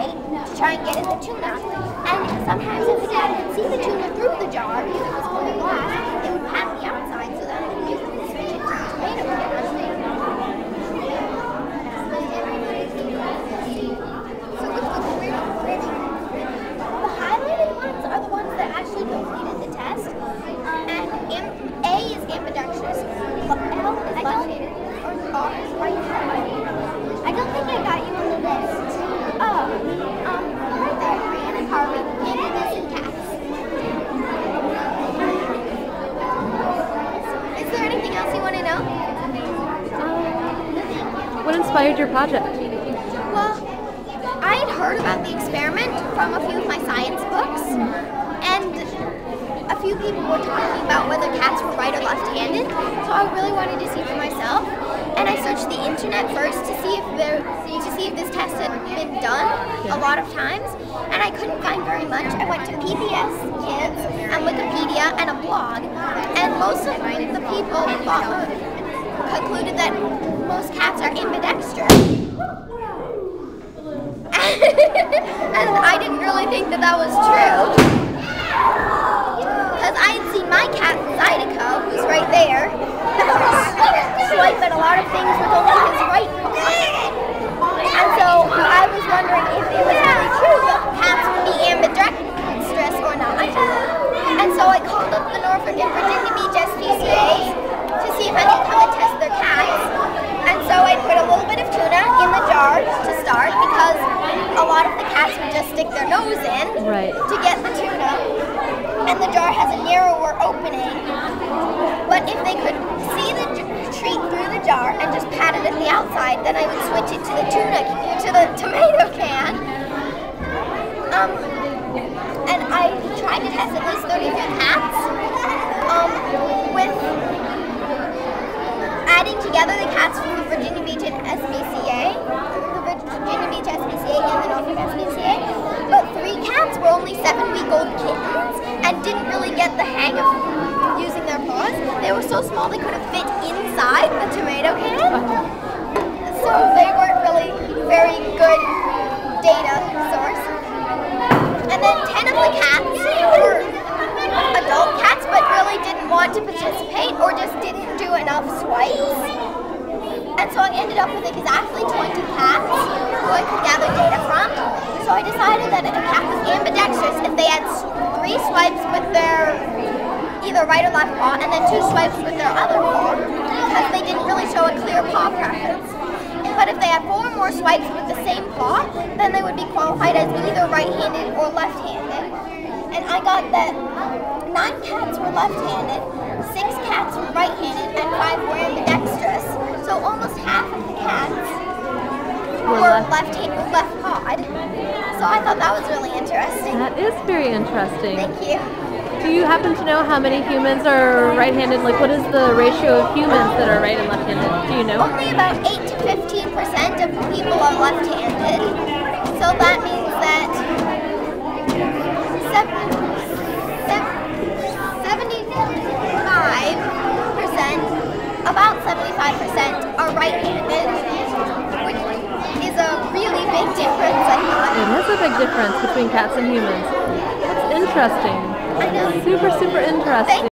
way to try and get at the tuna. And sometimes if the cat could see the tuna through the jar, because it was full of glass, it would pat the outside so that it could use it to switch it to tomato cans. So which was the weird one? The highlighted ones are the ones that actually completed the test. And A is ambidextrous, L is left-handed, or R is right-handed. I don't think I got you on the list. Oh, right there, Rhiannon, Harvey, handedness, and cats. Is there anything else you want to know? What inspired your project? Well, I had heard about the experiment from a few of my science books, and a few people were talking about whether cats were right or left-handed, so I really wanted to see for myself. And I searched the internet first to see if this test had been done a lot of times, and I couldn't find very much. I went to PBS Kids and Wikipedia and a blog, and most of the people concluded that most cats are ambidextrous. And I didn't really think that that was true, because I had seen my cat Zydeco, who's right there, swipe at a lot of things with only his right paw. And so I was wondering if it was really true that cats would be ambidextrous or not. And so I called up the Norfolk and Virginia Beach SPCAs to see if I could come and test their cats. And so I put a little bit of tuna in the jar to start, because a lot of the cats would just stick their nose in to get the tuna. And the jar has a narrower opening. But if they could see the treat through the jar and just pat it at the outside, then I would switch it to the tomato can. And I tried to test at least 33 cats with adding together the cats from the Virginia Beach and SPCA, the Virginia Beach SPCA and the Norfolk SPCA. But 3 cats were only 7-week-old kittens and didn't really get the hang of using their paws. They were so small they couldn't fit inside the tomato can. So they weren't really very good data source. And then 10 of the cats were adult cats but really didn't want to participate or just didn't do enough swipes. And so I ended up with exactly 20 cats who I could gather data from. So I decided that a cat was ambidextrous if they had 3 swipes with their either right or left paw, and then 2 swipes with their other paw, because they didn't really show a clear paw preference. But if they had 4 more swipes with the same paw, then they would be qualified as either right-handed or left-handed. And I got that 9 cats were left-handed, 6 cats were right-handed, and 5 were ambidextrous. So almost half of the cats were left-pawed. So I thought that was really interesting. That is very interesting. Thank you. Do you happen to know how many humans are right-handed? Like, what is the ratio of humans that are right and left-handed? Do you know? Only about 8 to 15% of people are left-handed. So that means that 75% are right-handed, which is a really big difference, I thought. It is a big difference between cats and humans. That's interesting. I know. Super, super interesting.